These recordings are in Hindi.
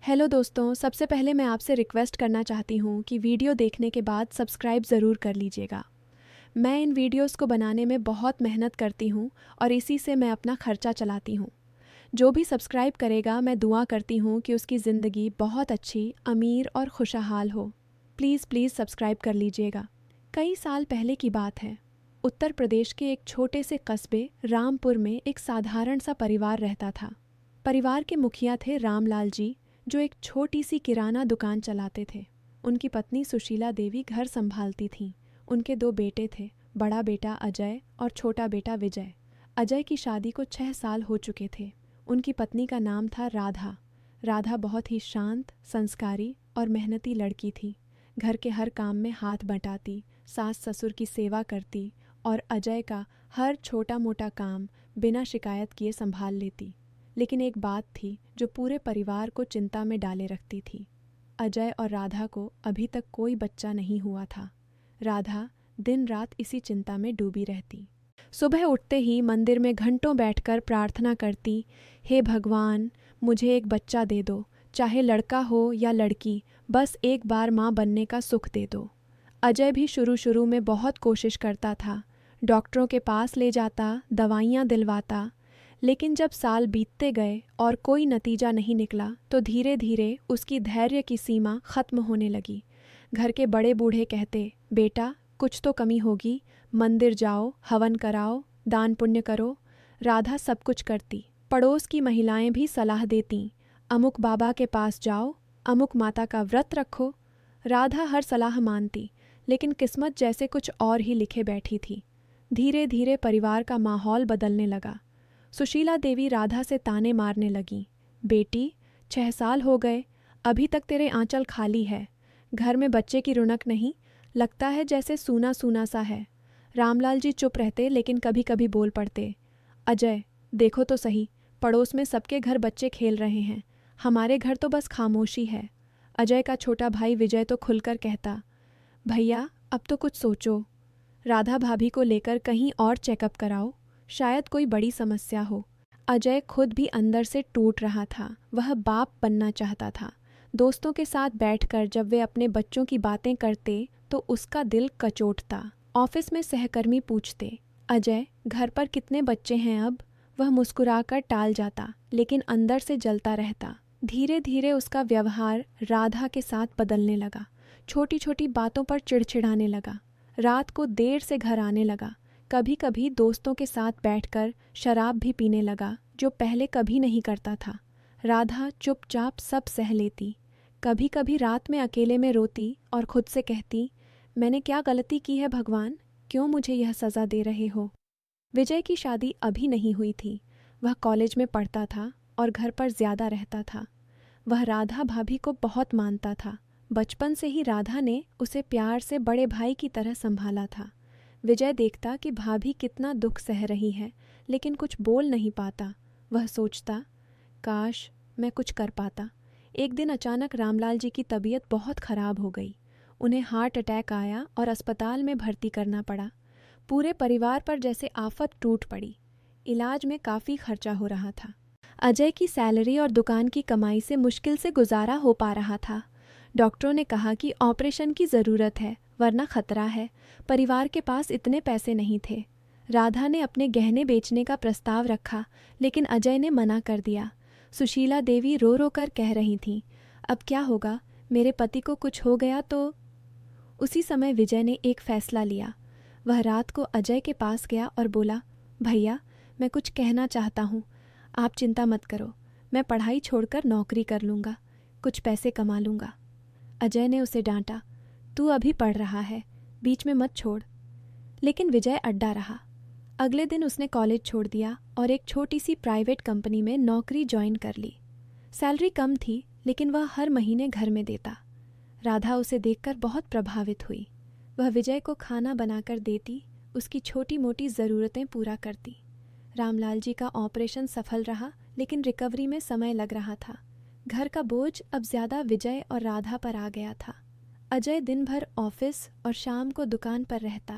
हेलो दोस्तों, सबसे पहले मैं आपसे रिक्वेस्ट करना चाहती हूँ कि वीडियो देखने के बाद सब्सक्राइब ज़रूर कर लीजिएगा। मैं इन वीडियोस को बनाने में बहुत मेहनत करती हूँ और इसी से मैं अपना खर्चा चलाती हूँ। जो भी सब्सक्राइब करेगा, मैं दुआ करती हूँ कि उसकी ज़िंदगी बहुत अच्छी, अमीर और खुशहाल हो। प्लीज़ प्लीज़ सब्सक्राइब कर लीजिएगा। कई साल पहले की बात है। उत्तर प्रदेश के एक छोटे से कस्बे रामपुर में एक साधारण सा परिवार रहता था। परिवार के मुखिया थे रामलाल जी, जो एक छोटी सी किराना दुकान चलाते थे। उनकी पत्नी सुशीला देवी घर संभालती थीं। उनके 2 बेटे थे, बड़ा बेटा अजय और छोटा बेटा विजय। अजय की शादी को 6 साल हो चुके थे। उनकी पत्नी का नाम था राधा। राधा बहुत ही शांत, संस्कारी और मेहनती लड़की थी। घर के हर काम में हाथ बटाती, सास ससुर की सेवा करती और अजय का हर छोटा मोटा काम बिना शिकायत किए संभाल लेती। लेकिन एक बात थी जो पूरे परिवार को चिंता में डाले रखती थी। अजय और राधा को अभी तक कोई बच्चा नहीं हुआ था। राधा दिन रात इसी चिंता में डूबी रहती। सुबह उठते ही मंदिर में घंटों बैठकर प्रार्थना करती, हे भगवान, मुझे एक बच्चा दे दो, चाहे लड़का हो या लड़की, बस एक बार माँ बनने का सुख दे दो। अजय भी शुरू शुरू में बहुत कोशिश करता था। डॉक्टरों के पास ले जाता, दवाइयाँ दिलवाता, लेकिन जब साल बीतते गए और कोई नतीजा नहीं निकला तो धीरे धीरे उसकी धैर्य की सीमा खत्म होने लगी। घर के बड़े बूढ़े कहते, बेटा कुछ तो कमी होगी, मंदिर जाओ, हवन कराओ, दान पुण्य करो। राधा सब कुछ करती। पड़ोस की महिलाएं भी सलाह देतीं, अमुक बाबा के पास जाओ, अमुक माता का व्रत रखो। राधा हर सलाह मानती, लेकिन किस्मत जैसे कुछ और ही लिखे बैठी थी। धीरे धीरे परिवार का माहौल बदलने लगा। सुशीला देवी राधा से ताने मारने लगीं, बेटी 6 साल हो गए, अभी तक तेरे आंचल खाली है, घर में बच्चे की रौनक नहीं, लगता है जैसे सूना सूना सा है। रामलाल जी चुप रहते, लेकिन कभी कभी बोल पड़ते, अजय देखो तो सही, पड़ोस में सबके घर बच्चे खेल रहे हैं, हमारे घर तो बस खामोशी है। अजय का छोटा भाई विजय तो खुलकर कहता, भैया अब तो कुछ सोचो, राधा भाभी को लेकर कहीं और चेकअप कराओ, शायद कोई बड़ी समस्या हो। अजय खुद भी अंदर से टूट रहा था। वह बाप बनना चाहता था। दोस्तों के साथ बैठकर जब वे अपने बच्चों की बातें करते तो उसका दिल कचोटता। ऑफिस में सहकर्मी पूछते, अजय घर पर कितने बच्चे हैं अब? वह मुस्कुराकर टाल जाता, लेकिन अंदर से जलता रहता। धीरे धीरे उसका व्यवहार राधा के साथ बदलने लगा। छोटी छोटी बातों पर चिड़चिड़ाने लगा। रात को देर से घर आने लगा। कभी कभी दोस्तों के साथ बैठकर शराब भी पीने लगा, जो पहले कभी नहीं करता था। राधा चुपचाप सब सह लेती। कभी कभी रात में अकेले में रोती और खुद से कहती, मैंने क्या गलती की है भगवान, क्यों मुझे यह सज़ा दे रहे हो। विजय की शादी अभी नहीं हुई थी। वह कॉलेज में पढ़ता था और घर पर ज़्यादा रहता था। वह राधा भाभी को बहुत मानता था। बचपन से ही राधा ने उसे प्यार से बड़े भाई की तरह संभाला था। विजय देखता कि भाभी कितना दुख सह रही है, लेकिन कुछ बोल नहीं पाता। वह सोचता, काश मैं कुछ कर पाता। एक दिन अचानक रामलाल जी की तबीयत बहुत खराब हो गई। उन्हें हार्ट अटैक आया और अस्पताल में भर्ती करना पड़ा। पूरे परिवार पर जैसे आफत टूट पड़ी। इलाज में काफ़ी खर्चा हो रहा था। अजय की सैलरी और दुकान की कमाई से मुश्किल से गुजारा हो पा रहा था। डॉक्टरों ने कहा कि ऑपरेशन की ज़रूरत है, वरना खतरा है। परिवार के पास इतने पैसे नहीं थे। राधा ने अपने गहने बेचने का प्रस्ताव रखा, लेकिन अजय ने मना कर दिया। सुशीला देवी रो रो कर कह रही थीं, अब क्या होगा, मेरे पति को कुछ हो गया तो। उसी समय विजय ने एक फैसला लिया। वह रात को अजय के पास गया और बोला, भैया मैं कुछ कहना चाहता हूँ, आप चिंता मत करो, मैं पढ़ाई छोड़कर नौकरी कर लूँगा, कुछ पैसे कमा लूँगा। अजय ने उसे डांटा, तू अभी पढ़ रहा है, बीच में मत छोड़। लेकिन विजय अड्डा रहा। अगले दिन उसने कॉलेज छोड़ दिया और एक छोटी सी प्राइवेट कंपनी में नौकरी ज्वाइन कर ली। सैलरी कम थी, लेकिन वह हर महीने घर में देता। राधा उसे देखकर बहुत प्रभावित हुई। वह विजय को खाना बनाकर देती, उसकी छोटी मोटी ज़रूरतें पूरा करती। रामलाल जी का ऑपरेशन सफल रहा, लेकिन रिकवरी में समय लग रहा था। घर का बोझ अब ज़्यादा विजय और राधा पर आ गया था। अजय दिन भर ऑफिस और शाम को दुकान पर रहता।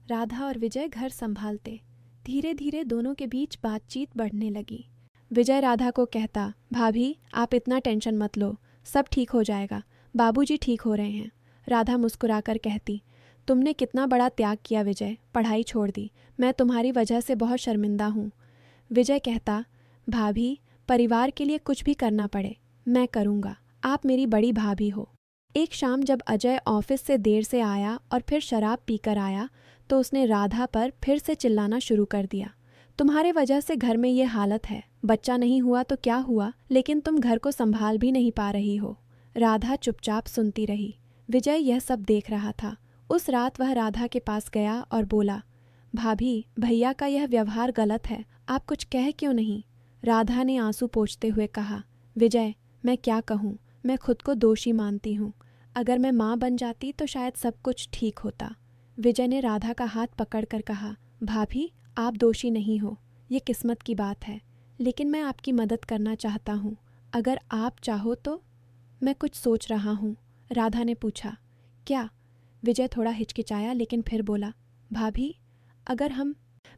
राधा और विजय घर संभालते। धीरे धीरे दोनों के बीच बातचीत बढ़ने लगी। विजय राधा को कहता, भाभी आप इतना टेंशन मत लो, सब ठीक हो जाएगा, बाबूजी ठीक हो रहे हैं। राधा मुस्कुराकर कहती, तुमने कितना बड़ा त्याग किया विजय, पढ़ाई छोड़ दी। मैं तुम्हारी वजह से बहुत शर्मिंदा हूँ। विजय कहता, भाभी, परिवार के लिए कुछ भी करना पड़े मैं करूँगा, आप मेरी बड़ी भाभी हो। एक शाम जब अजय ऑफिस से देर से आया और फिर शराब पीकर आया तो उसने राधा पर फिर से चिल्लाना शुरू कर दिया, तुम्हारे वजह से घर में ये हालत है, बच्चा नहीं हुआ तो क्या हुआ, लेकिन तुम घर को संभाल भी नहीं पा रही हो। राधा चुपचाप सुनती रही। विजय यह सब देख रहा था। उस रात वह राधा के पास गया और बोला, भाभी, भैया का यह व्यवहार गलत है, आप कुछ कह क्यों नहीं। राधा ने आंसू पोंछते हुए कहा, विजय, मैं क्या कहूँ, मैं खुद को दोषी मानती हूँ। अगर मैं माँ बन जाती तो शायद सब कुछ ठीक होता। विजय ने राधा का हाथ पकड़कर कहा, भाभी, आप दोषी नहीं हो, ये किस्मत की बात है, लेकिन मैं आपकी मदद करना चाहता हूँ, अगर आप चाहो तो। मैं कुछ सोच रहा हूँ। राधा ने पूछा, क्या। विजय थोड़ा हिचकिचाया लेकिन फिर बोला, भाभी, अगर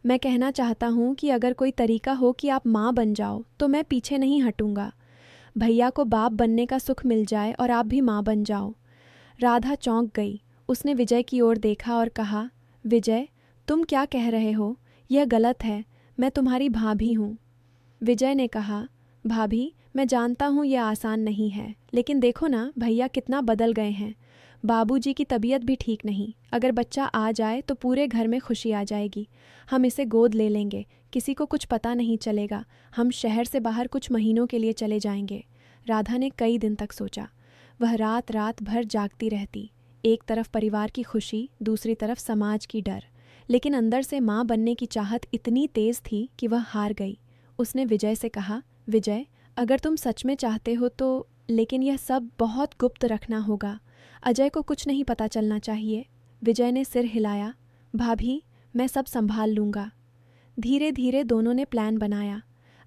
मैं कहना चाहता हूँ कि अगर कोई तरीका हो कि आप माँ बन जाओ तो मैं पीछे नहीं हटूँगा। भैया को बाप बनने का सुख मिल जाए और आप भी माँ बन जाओ। राधा चौंक गई। उसने विजय की ओर देखा और कहा, विजय, तुम क्या कह रहे हो, यह गलत है, मैं तुम्हारी भाभी हूँ। विजय ने कहा, भाभी, मैं जानता हूँ यह आसान नहीं है, लेकिन देखो ना भैया कितना बदल गए हैं। बाबूजी की तबीयत भी ठीक नहीं, अगर बच्चा आ जाए तो पूरे घर में खुशी आ जाएगी। हम इसे गोद ले लेंगे, किसी को कुछ पता नहीं चलेगा। हम शहर से बाहर कुछ महीनों के लिए चले जाएंगे। राधा ने कई दिन तक सोचा। वह रात रात भर जागती रहती, एक तरफ परिवार की खुशी, दूसरी तरफ समाज की डर, लेकिन अंदर से माँ बनने की चाहत इतनी तेज थी कि वह हार गई। उसने विजय से कहा, विजय, अगर तुम सच में चाहते हो तो, लेकिन यह सब बहुत गुप्त रखना होगा, अजय को कुछ नहीं पता चलना चाहिए। विजय ने सिर हिलाया, भाभी, मैं सब संभाल लूँगा। धीरे धीरे दोनों ने प्लान बनाया।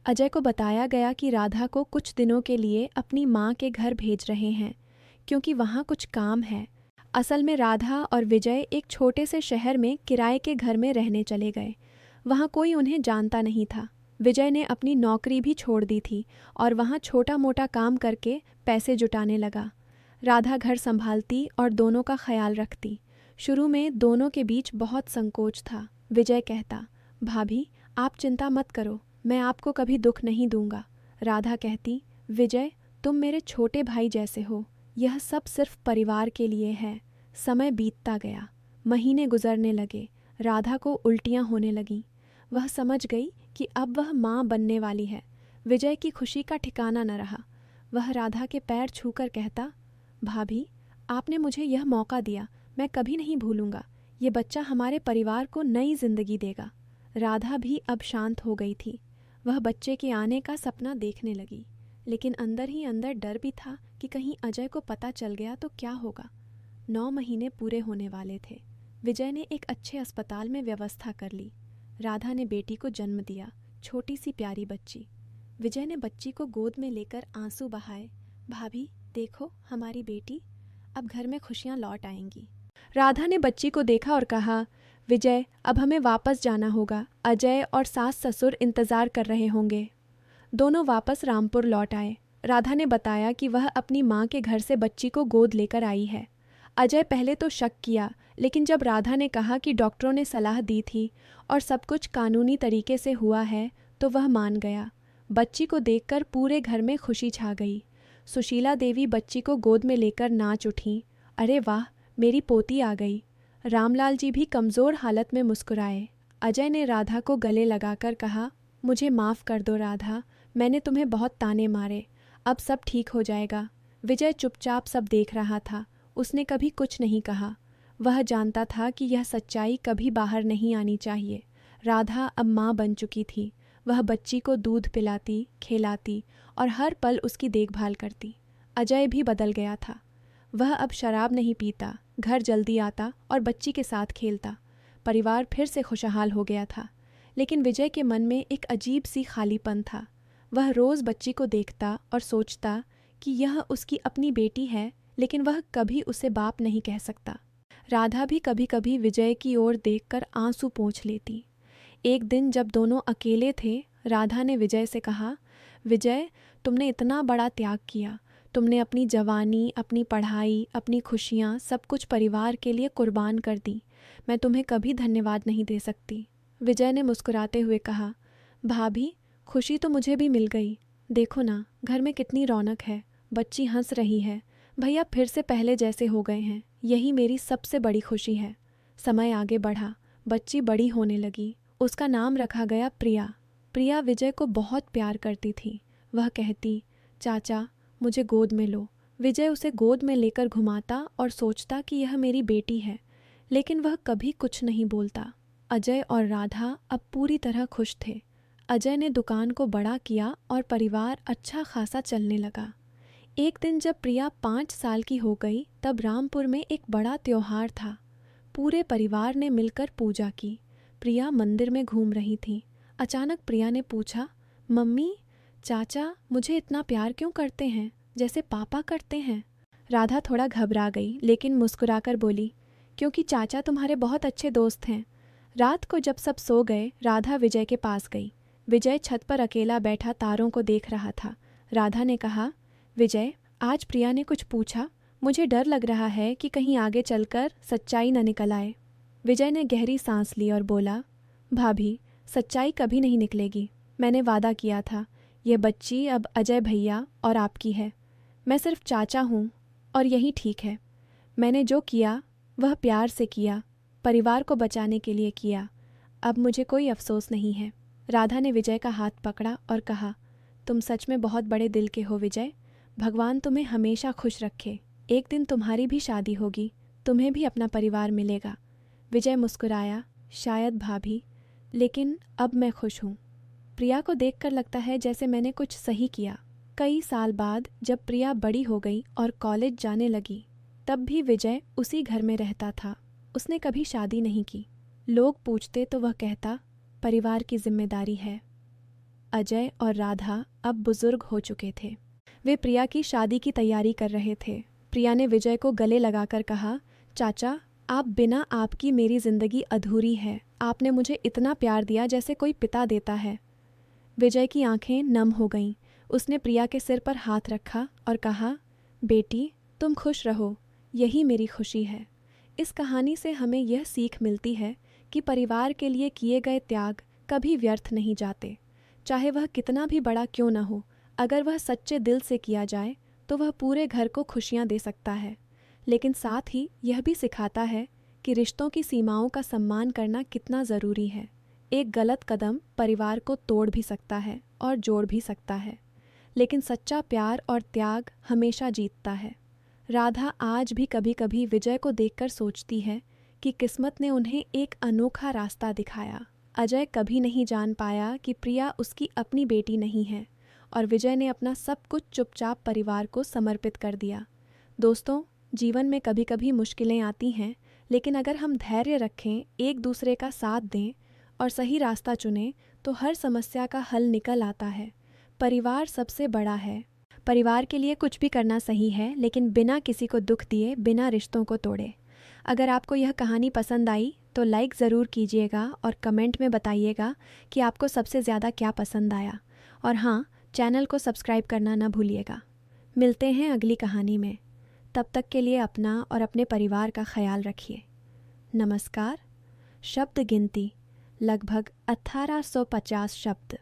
अजय को बताया गया कि राधा को कुछ दिनों के लिए अपनी माँ के घर भेज रहे हैं, क्योंकि वहाँ कुछ काम है। असल में राधा और विजय एक छोटे से शहर में किराए के घर में रहने चले गए। वहाँ कोई उन्हें जानता नहीं था। विजय ने अपनी नौकरी भी छोड़ दी थी और वहाँ छोटा मोटा काम करके पैसे जुटाने लगा। राधा घर संभालती और दोनों का ख्याल रखती। शुरू में दोनों के बीच बहुत संकोच था। विजय कहता, भाभी, आप चिंता मत करो, मैं आपको कभी दुख नहीं दूंगा। राधा कहती, विजय, तुम मेरे छोटे भाई जैसे हो, यह सब सिर्फ परिवार के लिए है। समय बीतता गया, महीने गुजरने लगे। राधा को उल्टियाँ होने लगीं। वह समझ गई कि अब वह माँ बनने वाली है। विजय की खुशी का ठिकाना न रहा। वह राधा के पैर छूकर कहता, भाभी, आपने मुझे यह मौका दिया, मैं कभी नहीं भूलूंगा। ये बच्चा हमारे परिवार को नई जिंदगी देगा। राधा भी अब शांत हो गई थी। वह बच्चे के आने का सपना देखने लगी, लेकिन अंदर ही अंदर डर भी था कि कहीं अजय को पता चल गया तो क्या होगा। 9 महीने पूरे होने वाले थे। विजय ने एक अच्छे अस्पताल में व्यवस्था कर ली। राधा ने बेटी को जन्म दिया, छोटी सी प्यारी बच्ची। विजय ने बच्ची को गोद में लेकर आंसू बहाए, भाभी, देखो हमारी बेटी, अब घर में खुशियां लौट आएंगी। राधा ने बच्ची को देखा और कहा, विजय, अब हमें वापस जाना होगा, अजय और सास ससुर इंतज़ार कर रहे होंगे। दोनों वापस रामपुर लौट आए। राधा ने बताया कि वह अपनी माँ के घर से बच्ची को गोद लेकर आई है। अजय पहले तो शक किया, लेकिन जब राधा ने कहा कि डॉक्टरों ने सलाह दी थी और सब कुछ कानूनी तरीके से हुआ है तो वह मान गया। बच्ची को देखकर पूरे घर में खुशी छा गई। सुशीला देवी बच्ची को गोद में लेकर नाच उठीं। अरे वाह, मेरी पोती आ गई। रामलाल जी भी कमज़ोर हालत में मुस्कुराए। अजय ने राधा को गले लगाकर कहा, मुझे माफ़ कर दो राधा, मैंने तुम्हें बहुत ताने मारे, अब सब ठीक हो जाएगा। विजय चुपचाप सब देख रहा था। उसने कभी कुछ नहीं कहा। वह जानता था कि यह सच्चाई कभी बाहर नहीं आनी चाहिए। राधा अब माँ बन चुकी थी। वह बच्ची को दूध पिलाती, खिलाती और हर पल उसकी देखभाल करती। अजय भी बदल गया था। वह अब शराब नहीं पीता, घर जल्दी आता और बच्ची के साथ खेलता। परिवार फिर से खुशहाल हो गया था। लेकिन विजय के मन में एक अजीब सी खालीपन था। वह रोज़ बच्ची को देखता और सोचता कि यह उसकी अपनी बेटी है, लेकिन वह कभी उसे बाप नहीं कह सकता। राधा भी कभी कभी विजय की ओर देखकर आंसू पोंछ लेती। एक दिन जब दोनों अकेले थे, राधा ने विजय से कहा, विजय, तुमने इतना बड़ा त्याग किया, तुमने अपनी जवानी, अपनी पढ़ाई, अपनी खुशियाँ सब कुछ परिवार के लिए कुर्बान कर दी। मैं तुम्हें कभी धन्यवाद नहीं दे सकती। विजय ने मुस्कुराते हुए कहा, भाभी, खुशी तो मुझे भी मिल गई। देखो ना, घर में कितनी रौनक है, बच्ची हंस रही है, भैया फिर से पहले जैसे हो गए हैं। यही मेरी सबसे बड़ी खुशी है। समय आगे बढ़ा, बच्ची बड़ी होने लगी। उसका नाम रखा गया प्रिया। प्रिया विजय को बहुत प्यार करती थी। वह कहती, चाचा मुझे गोद में लो। विजय उसे गोद में लेकर घुमाता और सोचता कि यह मेरी बेटी है, लेकिन वह कभी कुछ नहीं बोलता। अजय और राधा अब पूरी तरह खुश थे। अजय ने दुकान को बड़ा किया और परिवार अच्छा खासा चलने लगा। एक दिन जब प्रिया 5 साल की हो गई, तब रामपुर में एक बड़ा त्योहार था। पूरे परिवार ने मिलकर पूजा की। प्रिया मंदिर में घूम रही थी। अचानक प्रिया ने पूछा, मम्मी, चाचा मुझे इतना प्यार क्यों करते हैं, जैसे पापा करते हैं? राधा थोड़ा घबरा गई, लेकिन मुस्कुराकर बोली, क्योंकि चाचा तुम्हारे बहुत अच्छे दोस्त हैं। रात को जब सब सो गए, राधा विजय के पास गई। विजय छत पर अकेला बैठा तारों को देख रहा था। राधा ने कहा, विजय, आज प्रिया ने कुछ पूछा, मुझे डर लग रहा है कि कहीं आगे चलकर सच्चाई न निकल आए। विजय ने गहरी सांस ली और बोला, भाभी, सच्चाई कभी नहीं निकलेगी। मैंने वादा किया था, यह बच्ची अब अजय भैया और आपकी है। मैं सिर्फ चाचा हूँ और यही ठीक है। मैंने जो किया वह प्यार से किया, परिवार को बचाने के लिए किया। अब मुझे कोई अफसोस नहीं है। राधा ने विजय का हाथ पकड़ा और कहा, तुम सच में बहुत बड़े दिल के हो विजय। भगवान तुम्हें हमेशा खुश रखे। एक दिन तुम्हारी भी शादी होगी, तुम्हें भी अपना परिवार मिलेगा। विजय मुस्कुराया, शायद भाभी, लेकिन अब मैं खुश हूँ। प्रिया को देखकर लगता है जैसे मैंने कुछ सही किया। कई साल बाद जब प्रिया बड़ी हो गई और कॉलेज जाने लगी, तब भी विजय उसी घर में रहता था। उसने कभी शादी नहीं की। लोग पूछते तो वह कहता, परिवार की जिम्मेदारी है। अजय और राधा अब बुजुर्ग हो चुके थे। वे प्रिया की शादी की तैयारी कर रहे थे। प्रिया ने विजय को गले लगाकर कहा, चाचा, आप बिना आपकी मेरी जिंदगी अधूरी है। आपने मुझे इतना प्यार दिया जैसे कोई पिता देता है। विजय की आंखें नम हो गईं। उसने प्रिया के सिर पर हाथ रखा और कहा, बेटी, तुम खुश रहो, यही मेरी खुशी है। इस कहानी से हमें यह सीख मिलती है कि परिवार के लिए किए गए त्याग कभी व्यर्थ नहीं जाते। चाहे वह कितना भी बड़ा क्यों न हो, अगर वह सच्चे दिल से किया जाए तो वह पूरे घर को खुशियाँ दे सकता है। लेकिन साथ ही यह भी सिखाता है कि रिश्तों की सीमाओं का सम्मान करना कितना ज़रूरी है। एक गलत कदम परिवार को तोड़ भी सकता है और जोड़ भी सकता है, लेकिन सच्चा प्यार और त्याग हमेशा जीतता है। राधा आज भी कभी कभी विजय को देखकर सोचती है कि किस्मत ने उन्हें एक अनोखा रास्ता दिखाया। अजय कभी नहीं जान पाया कि प्रिया उसकी अपनी बेटी नहीं है, और विजय ने अपना सब कुछ चुपचाप परिवार को समर्पित कर दिया। दोस्तों, जीवन में कभी कभी मुश्किलें आती हैं, लेकिन अगर हम धैर्य रखें, एक दूसरे का साथ दें और सही रास्ता चुनें, तो हर समस्या का हल निकल आता है। परिवार सबसे बड़ा है। परिवार के लिए कुछ भी करना सही है, लेकिन बिना किसी को दुख दिए, बिना रिश्तों को तोड़े। अगर आपको यह कहानी पसंद आई तो लाइक ज़रूर कीजिएगा और कमेंट में बताइएगा कि आपको सबसे ज़्यादा क्या पसंद आया। और हाँ, चैनल को सब्सक्राइब करना न भूलिएगा। मिलते हैं अगली कहानी में। तब तक के लिए अपना और अपने परिवार का ख्याल रखिए। नमस्कार। शब्द गिनती लगभग 1850 शब्द।